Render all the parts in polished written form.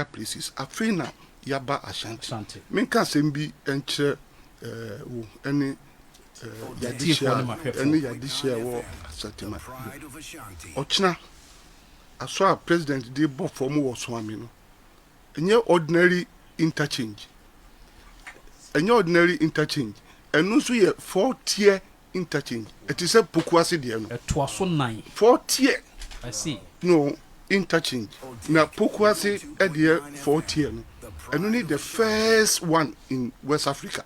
places. Afina Yaba Ashanti. Minka Sembi enche any Yadisha war Satima. Ochna. I saw a president did both for more swamming. And your ordinary interchange. And your ordinary interchange. And also a 4-tier interchange. It is a Pukwasi Diano. A 209. 4-tier. I see. No interchange. Now Pukwasi at the 4-tier. And only the first one in West Africa.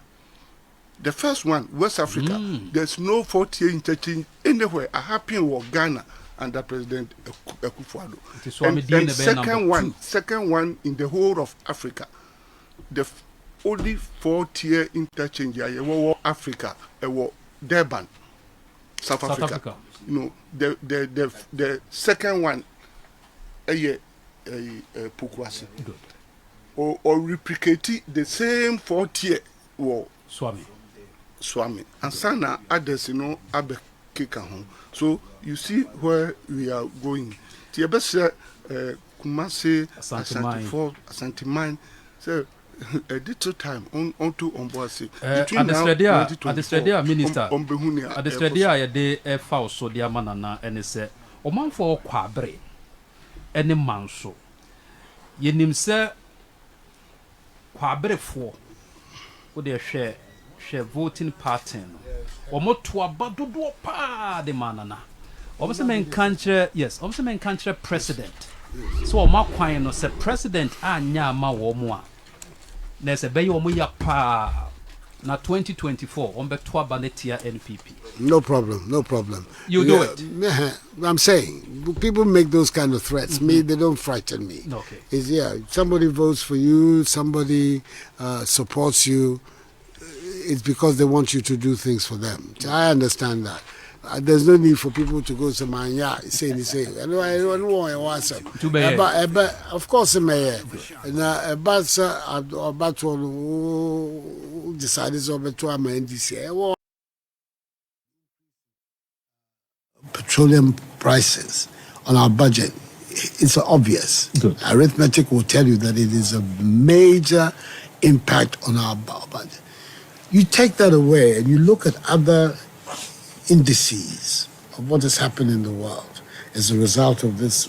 The first one, West Africa. There's no 4-tier interchange anywhere. I happen in Ghana under President Akufo-Addo. And second one in the whole of Africa. The only 4-tier interchange in Africa, Durban, South Africa. You know, the second one, Pukwasi. Or replicate the same 4-tier war. Swami. And Sana others, you know, Abe Kika. So you see where we are going. Tiabesa Kumasi Asante Mine. So a little time on Boise. At the Stradia Minister at the Stradia de F. So the Amanana and it said, O man for Kwabre any man so. Ye nim say Kwabre for would they share voting pattern. Or more to a badudo pa de manana. Obviously, men country, yes, obviously, men country president. So, my quine no say president, nyama womwa. There's a bay omuya pa na 2024 on Betwa Banetia NPP. No problem. You do it. I'm saying people make those kind of threats. Me, they don't frighten me. Okay. It's somebody votes for you, somebody supports you. It's because they want you to do things for them. I understand that. There's no need for people to go to Manya, say. I don't want to answer. Of course, the mayor. About to decide to NDC. Petroleum prices on our budget, it's obvious. Good. Arithmetic will tell you that it is a major impact on our budget. You take that away and you look at other indices of what has happened in the world as a result of this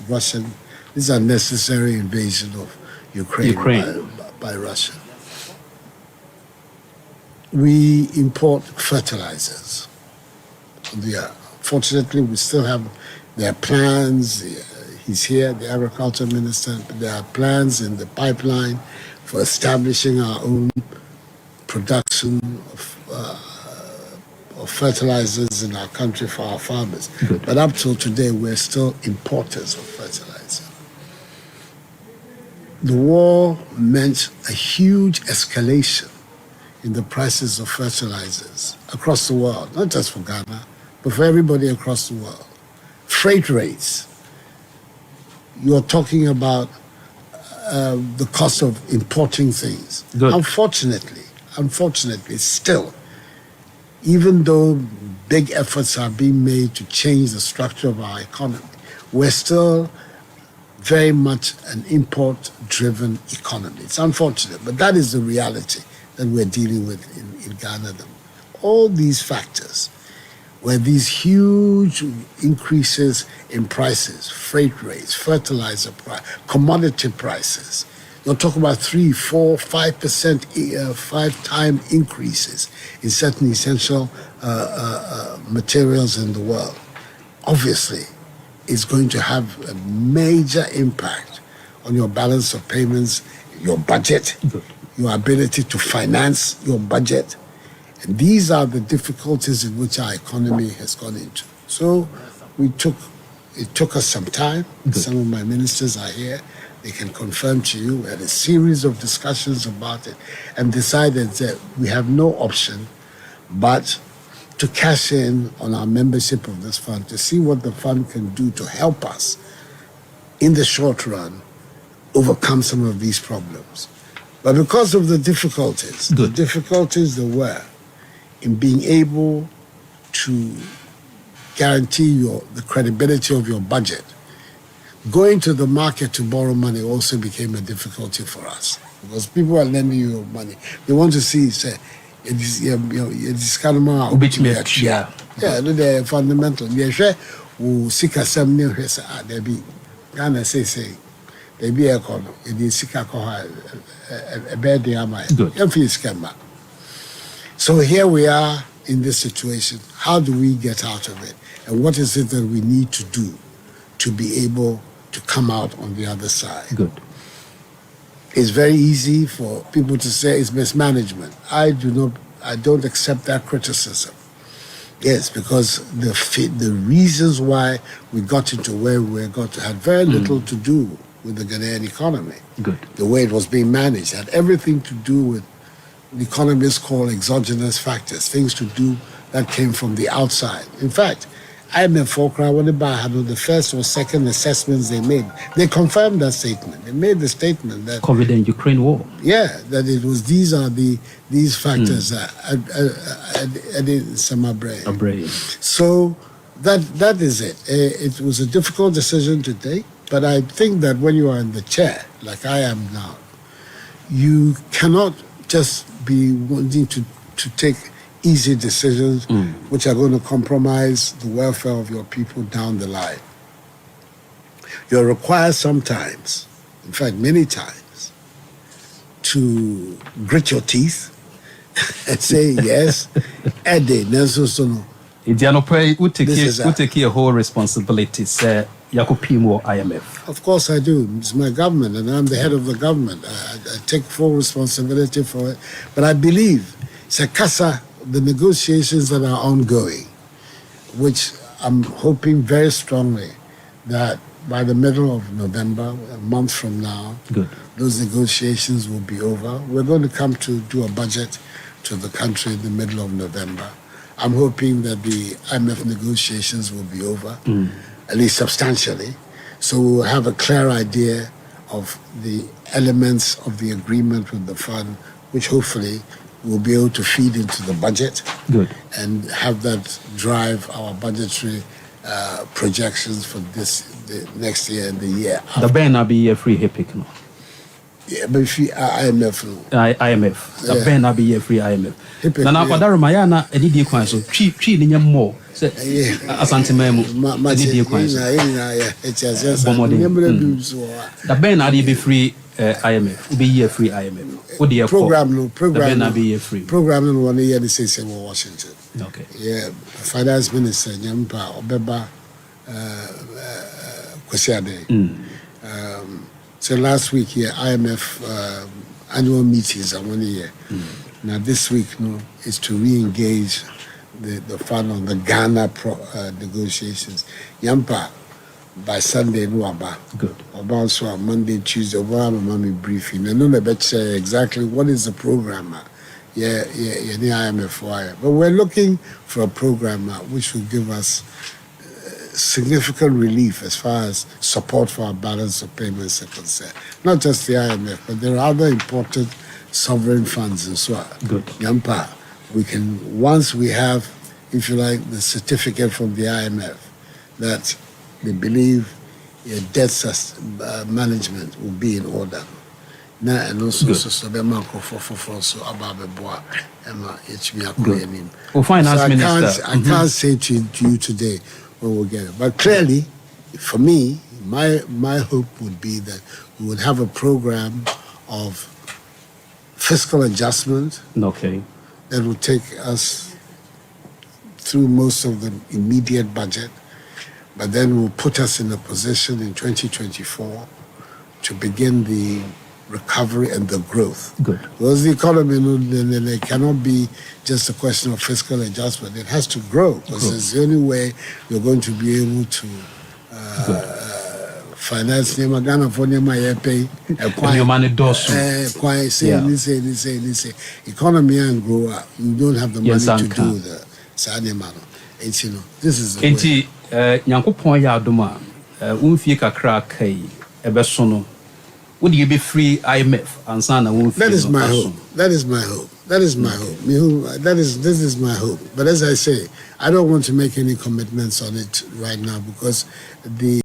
unnecessary invasion of Ukraine. By Russia. We import fertilizers. Fortunately, we still have their plans. He's here, the agriculture minister. There are plans in the pipeline for establishing our own production of fertilizers in our country for our farmers. Good. But up till today, we're still importers of fertilizer. The war meant a huge escalation in the prices of fertilizers across the world, not just for Ghana, but for everybody across the world. Freight rates. You're talking about the cost of importing things. Good. Unfortunately, still, even though big efforts are being made to change the structure of our economy, we're still very much an import-driven economy. It's unfortunate, but that is the reality that we're dealing with in Ghana. All these factors, where these huge increases in prices, freight rates, fertilizer price, commodity prices, you're talking about 3%, 4%, 5%, 5-time increases in certain essential materials in the world. Obviously, it's going to have a major impact on your balance of payments, your budget, your ability to finance your budget. And these are the difficulties in which our economy has gone into. So it took us some time. Some of my ministers are here. They can confirm to you. We had a series of discussions about it and decided that we have no option but to cash in on our membership of this fund to see what the fund can do to help us in the short run overcome some of these problems. But because of the difficulties there were in being able to guarantee the credibility of your budget, going to the market to borrow money also became a difficulty for us because people are lending you money. They want to see, say, it's kind of more which yeah, the fundamental. Yeah, sure. We seek a some new there be Ghana say there be a corner. It is seek a bad day. So here we are in this situation. How do we get out of it? And what is it that we need to do to be able to come out on the other side? Good. It's very easy for people to say it's mismanagement. I don't accept that criticism. Yes, because the reasons why we got into where we got had very little to do with the Ghanaian economy. Good. The way it was being managed had everything to do with the economists call exogenous factors, things to do that came from the outside. In fact, IMF Fokra, the first or second assessments they made, they confirmed that statement. They made the statement that COVID and Ukraine war. Yeah, that it was these factors that added some brain. So that is it. It was a difficult decision to take, but I think that when you are in the chair, like I am now, you cannot just be wanting to take easy decisions which are going to compromise the welfare of your people down the line. You're required sometimes, in fact many times, to grit your teeth and say yes, Eddie, Nelson. You take a whole responsibility, sir. Yakupimo IMF. Of course I do. It's my government and I'm the head of the government. I take full responsibility for it. But I believe, Sekasa, the negotiations that are ongoing, which I'm hoping very strongly that by the middle of November, a month from now, those negotiations will be over. We're going to come to do a budget to the country in the middle of November. I'm hoping that the IMF negotiations will be over, at least substantially. So we'll have a clear idea of the elements of the agreement with the fund, which hopefully will be able to feed into the budget and have that drive our budgetary projections for the next year and the year after. The ban will be a free HIPIC, no? Yeah, but if IMF, no. IMF. The ban will be a free IMF. Now, for that, Mayana, a DD coin, so cheap, more. Asante memu. The ban will be free IMF. Be a free IMF. Program be a free. Program in 1 year, they say Washington. Okay. Yeah, Finance Minister Nyampa Obeba Kwesiade. So last week here, IMF annual meetings are 1 year. Now this week, is to re-engage the fund on the Ghana negotiations. Yampa, by Sunday, no Aba. Good. Oba also on Monday, Tuesday, Oba Mami briefing. I know the better exactly what is the program. Yeah, the IMF wire. But we're looking for a program which will give us significant relief as far as support for our balance of payments are concerned. Not just the IMF, but there are other important sovereign funds as well. Good. Yampa, we can, once we have, if you like, the certificate from the IMF that they believe debt management will be in order. Now, and also, so Finance Minister. I can't say to you today when we'll get it. But clearly, for me, my hope would be that we would have a program of fiscal adjustment that will take us through most of the immediate budget, but then will put us in a position in 2024 to begin the recovery and the growth. Good. Because the economy cannot be just a question of fiscal adjustment. It has to grow because it's the only way you're going to be able to finance Ghana for pay economy and grow up. You don't have the money to do the Sademano. It's this is the way. Nyankopon ya adoma unfie kakra kai ebesono. Would you be free IMF and son? That is my hope. That is my hope. That is my hope. This is my hope. But as I say, I don't want to make any commitments on it right now because the